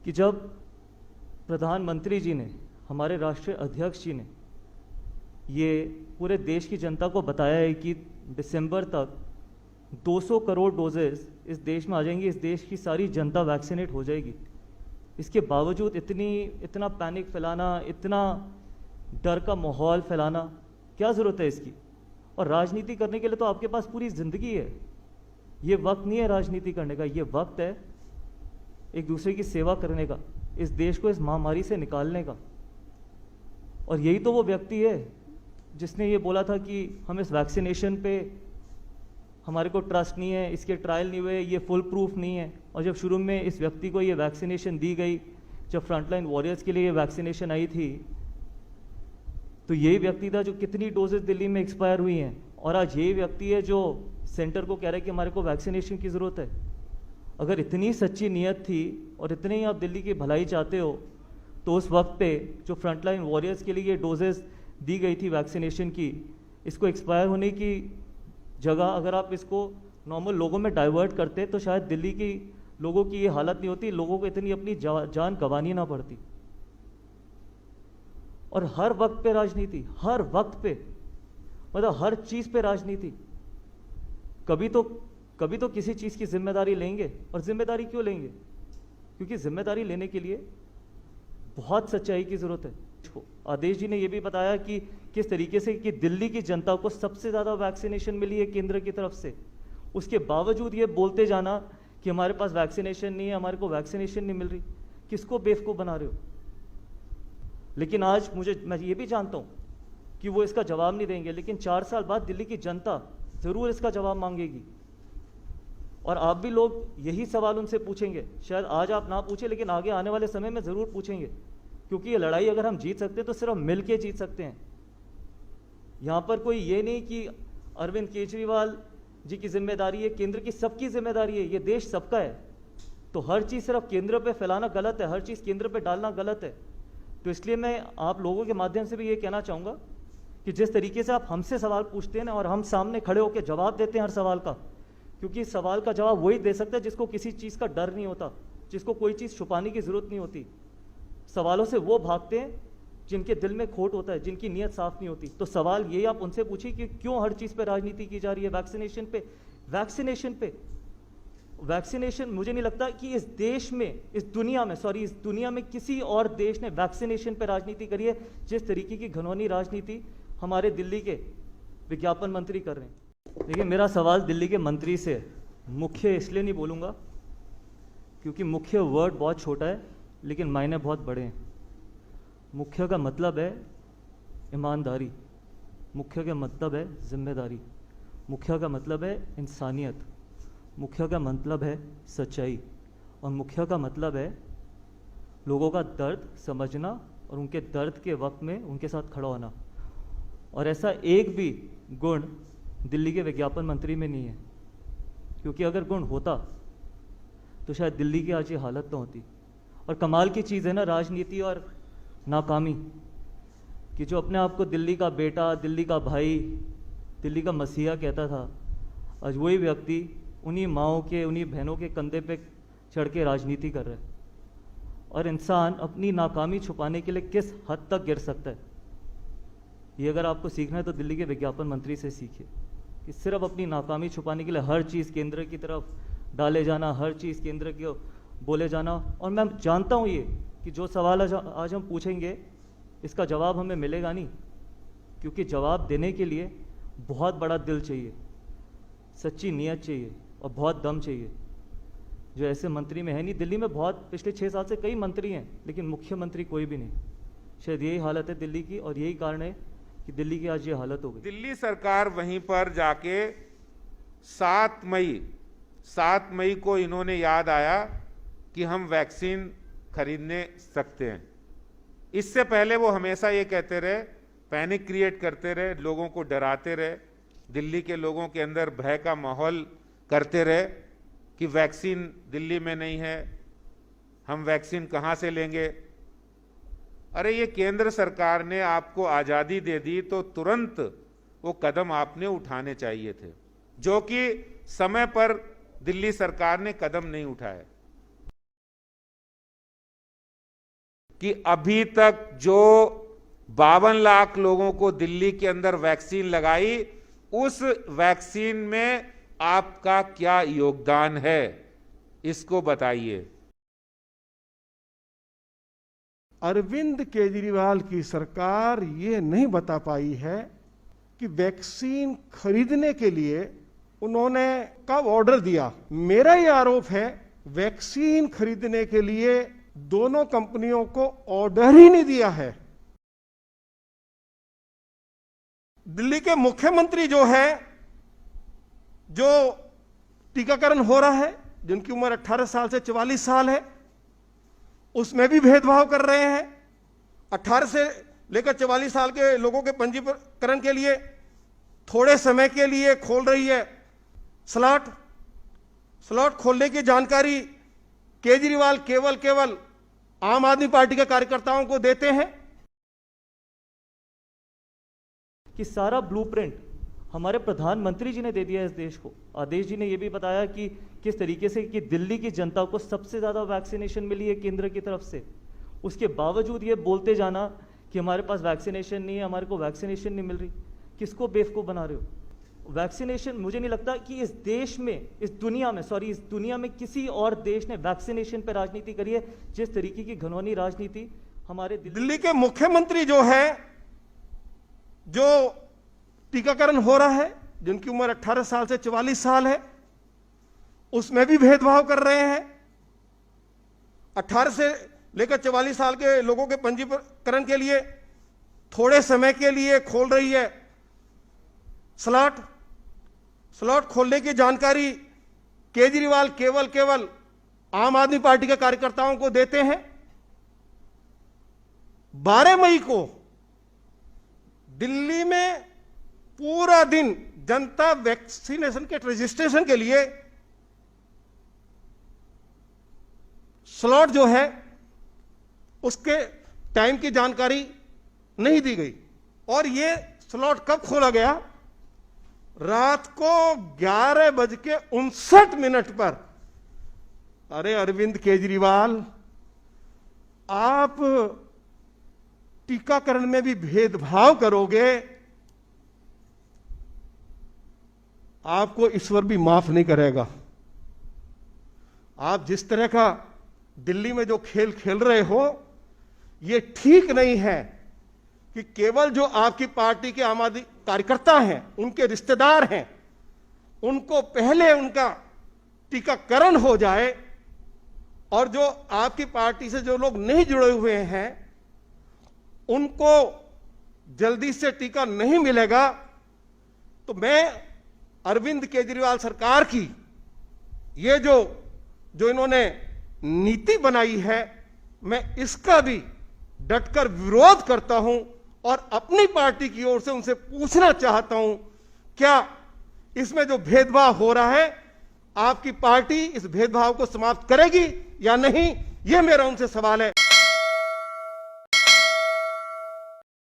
कि जब प्रधानमंत्री जी ने, हमारे राष्ट्रीय अध्यक्ष जी ने ये पूरे देश की जनता को बताया है कि दिसंबर तक 200 करोड़ डोजेस इस देश में आ जाएंगी, इस देश की सारी जनता वैक्सीनेट हो जाएगी, इसके बावजूद इतना पैनिक फैलाना, इतना डर का माहौल फैलाना, क्या ज़रूरत है इसकी? और राजनीति करने के लिए तो आपके पास पूरी ज़िंदगी है। ये वक्त नहीं है राजनीति करने का, ये वक्त है एक दूसरे की सेवा करने का, इस देश को इस महामारी से निकालने का। और यही तो वो व्यक्ति है जिसने ये बोला था कि हम इस वैक्सीनेशन पे हमारे को ट्रस्ट नहीं है, इसके ट्रायल नहीं हुए, ये फुल प्रूफ नहीं है। और जब शुरू में इस व्यक्ति को ये वैक्सीनेशन दी गई, जब फ्रंटलाइन वॉरियर्स के लिए ये वैक्सीनेशन आई थी, तो यही व्यक्ति था जो कितनी डोजेस दिल्ली में एक्सपायर हुई हैं, और आज यही व्यक्ति है जो सेंटर को कह रहा है कि हमारे को वैक्सीनेशन की ज़रूरत है। अगर इतनी सच्ची नीयत थी और इतने ही आप दिल्ली की भलाई चाहते हो, तो उस वक्त पे जो फ्रंटलाइन वॉरियर्स के लिए ये डोजेस दी गई थी वैक्सीनेशन की, इसको एक्सपायर होने की जगह अगर आप इसको नॉर्मल लोगों में डाइवर्ट करते तो शायद दिल्ली की लोगों की ये हालत नहीं होती, लोगों को इतनी अपनी जान गंवानी ना पड़ती। और हर वक्त पे राजनीति, हर वक्त पे, मतलब हर चीज़ पे राजनीति। कभी तो किसी चीज़ की जिम्मेदारी लेंगे, और जिम्मेदारी क्यों लेंगे? क्योंकि जिम्मेदारी लेने के लिए बहुत सच्चाई की ज़रूरत है। आदेश जी ने यह भी बताया कि किस तरीके से कि दिल्ली की जनता को सबसे ज़्यादा वैक्सीनेशन मिली है केंद्र की तरफ से, उसके बावजूद ये बोलते जाना कि हमारे पास वैक्सीनेशन नहीं है, हमारे को वैक्सीनेशन नहीं मिल रही। किसको बेवकूफ़ बना रहे हो? लेकिन आज मैं ये भी जानता हूँ कि वो इसका जवाब नहीं देंगे, लेकिन 4 साल बाद दिल्ली की जनता ज़रूर इसका जवाब मांगेगी। और आप भी लोग यही सवाल उनसे पूछेंगे, शायद आज आप ना पूछें, लेकिन आगे आने वाले समय में ज़रूर पूछेंगे, क्योंकि ये लड़ाई अगर हम जीत सकते हैं तो सिर्फ मिल के जीत सकते हैं। यहाँ पर कोई ये नहीं कि अरविंद केजरीवाल जी की जिम्मेदारी है, केंद्र की सबकी जिम्मेदारी है, ये देश सबका है। तो हर चीज़ सिर्फ केंद्र पे फैलाना गलत है, हर चीज़ केंद्र पे डालना गलत है। तो इसलिए मैं आप लोगों के माध्यम से भी ये कहना चाहूँगा कि जिस तरीके से आप हमसे सवाल पूछते हैं ना, और हम सामने खड़े होकर जवाब देते हैं हर सवाल का, क्योंकि सवाल का जवाब वही दे सकता है जिसको किसी चीज़ का डर नहीं होता, जिसको कोई चीज़ छुपाने की ज़रूरत नहीं होती। सवालों से वो भागते हैं जिनके दिल में खोट होता है, जिनकी नीयत साफ नहीं होती। तो सवाल ये आप उनसे पूछिए कि क्यों हर चीज़ पे राजनीति की जा रही है? वैक्सीनेशन मुझे नहीं लगता कि इस देश में, इस दुनिया में किसी और देश ने वैक्सीनेशन पे राजनीति करी है जिस तरीके की घिनौनी राजनीति हमारे दिल्ली के विज्ञापन मंत्री कर रहे हैं। देखिए, मेरा सवाल दिल्ली के मंत्री से है। मुख्य इसलिए नहीं बोलूँगा क्योंकि मुख्य वर्ड बहुत छोटा है, लेकिन मायने बहुत बड़े हैं। मुख्य का मतलब है ईमानदारी, मुख्य का मतलब है जिम्मेदारी, मुख्य का मतलब है इंसानियत, मुख्य का मतलब है सच्चाई, और मुख्य का मतलब है लोगों का दर्द समझना और उनके दर्द के वक्त में उनके साथ खड़ा होना। और ऐसा एक भी गुण दिल्ली के विज्ञापन मंत्री में नहीं है, क्योंकि अगर गुण होता तो शायद दिल्ली की आज ये हालत ना होती। और कमाल की चीज़ है ना राजनीति और नाकामी, कि जो अपने आप को दिल्ली का बेटा, दिल्ली का भाई, दिल्ली का मसीहा कहता था, आज वही व्यक्ति उन्हीं माँओं के, उन्हीं बहनों के कंधे पे चढ़ के राजनीति कर रहा है। और इंसान अपनी नाकामी छुपाने के लिए किस हद तक गिर सकता है, ये अगर आपको सीखना है तो दिल्ली के विज्ञापन मंत्री से सीखिए, कि सिर्फ अपनी नाकामी छुपाने के लिए हर चीज़ केंद्र की तरफ डाले जाना, हर चीज़ केंद्र की बोले जाना। और मैं जानता हूँ ये कि जो सवाल आज हम पूछेंगे इसका जवाब हमें मिलेगा नहीं, क्योंकि जवाब देने के लिए बहुत बड़ा दिल चाहिए, सच्ची नीयत चाहिए और बहुत दम चाहिए, जो ऐसे मंत्री में है नहीं। दिल्ली में बहुत पिछले 6 साल से कई मंत्री हैं, लेकिन मुख्यमंत्री कोई भी नहीं। शायद यही हालत है दिल्ली की, और यही कारण है कि दिल्ली की आज ये हालत हो गई। दिल्ली सरकार वहीं पर जाके 7 मई को इन्होंने याद आया कि हम वैक्सीन खरीदने सकते हैं। इससे पहले वो हमेशा ये कहते रहे, पैनिक क्रिएट करते रहे, लोगों को डराते रहे, दिल्ली के लोगों के अंदर भय का माहौल करते रहे कि वैक्सीन दिल्ली में नहीं है, हम वैक्सीन कहाँ से लेंगे। अरे ये केंद्र सरकार ने आपको आज़ादी दे दी तो तुरंत वो कदम आपने उठाने चाहिए थे, जो कि समय पर दिल्ली सरकार ने कदम नहीं उठाए। कि अभी तक जो 52 लाख लोगों को दिल्ली के अंदर वैक्सीन लगाई, उस वैक्सीन में आपका क्या योगदान है, इसको बताइए। अरविंद केजरीवाल की सरकार ये नहीं बता पाई है कि वैक्सीन खरीदने के लिए उन्होंने कब ऑर्डर दिया। मेरा ये आरोप है वैक्सीन खरीदने के लिए दोनों कंपनियों को ऑर्डर ही नहीं दिया है। दिल्ली के मुख्यमंत्री जो है, जो टीकाकरण हो रहा है, जिनकी उम्र 18 साल से 44 साल है, उसमें भी भेदभाव कर रहे हैं। 18 से लेकर 44 साल के लोगों के पंजीकरण के लिए थोड़े समय के लिए खोल रही है स्लॉट खोलने की जानकारी केजरीवाल केवल आम आदमी पार्टी के कार्यकर्ताओं को देते हैं। कि सारा ब्लूप्रिंट हमारे प्रधानमंत्री जी ने दे दिया इस देश को। आदेश जी ने यह भी बताया कि किस तरीके से कि दिल्ली की जनता को सबसे ज़्यादा वैक्सीनेशन मिली है केंद्र की तरफ से। उसके बावजूद ये बोलते जाना कि हमारे पास वैक्सीनेशन नहीं है, हमारे को वैक्सीनेशन नहीं मिल रही, किसको बेवकूफ़ बना रहे हो? वैक्सीनेशन, मुझे नहीं लगता कि इस देश में, इस दुनिया में किसी और देश ने वैक्सीनेशन पर राजनीति करी है जिस तरीके की घिनौनी राजनीति हमारे दिल्ली के मुख्यमंत्री जो है, जो टीकाकरण हो रहा है, जिनकी उम्र 18 साल से 44 साल है, उसमें भी भेदभाव कर रहे हैं। 18 से लेकर 44 साल के लोगों के पंजीकरण के लिए थोड़े समय के लिए खोल रही है स्लॉट खोलने की जानकारी केजरीवाल केवल आम आदमी पार्टी के कार्यकर्ताओं को देते हैं। 12 मई को दिल्ली में पूरा दिन जनता वैक्सीनेशन के रजिस्ट्रेशन के लिए स्लॉट जो है उसके टाइम की जानकारी नहीं दी गई। और ये स्लॉट कब खोला गया? रात को 11:59 पर। अरे अरविंद केजरीवाल, आप टीकाकरण में भी भेदभाव करोगे, आपको ईश्वर भी माफ नहीं करेगा। आप जिस तरह का दिल्ली में जो खेल खेल रहे हो, यह ठीक नहीं है कि केवल जो आपकी पार्टी के आम आदमी कार्यकर्ता हैं, उनके रिश्तेदार हैं, उनको पहले उनका टीकाकरण हो जाए, और जो आपकी पार्टी से जो लोग नहीं जुड़े हुए हैं उनको जल्दी से टीका नहीं मिलेगा। तो मैं अरविंद केजरीवाल सरकार की ये जो इन्होंने नीति बनाई है, मैं इसका भी डटकर विरोध करता हूं और अपनी पार्टी की ओर से उनसे पूछना चाहता हूं, क्या इसमें जो भेदभाव हो रहा है, आपकी पार्टी इस भेदभाव को समाप्त करेगी या नहीं? यह मेरा उनसे सवाल है।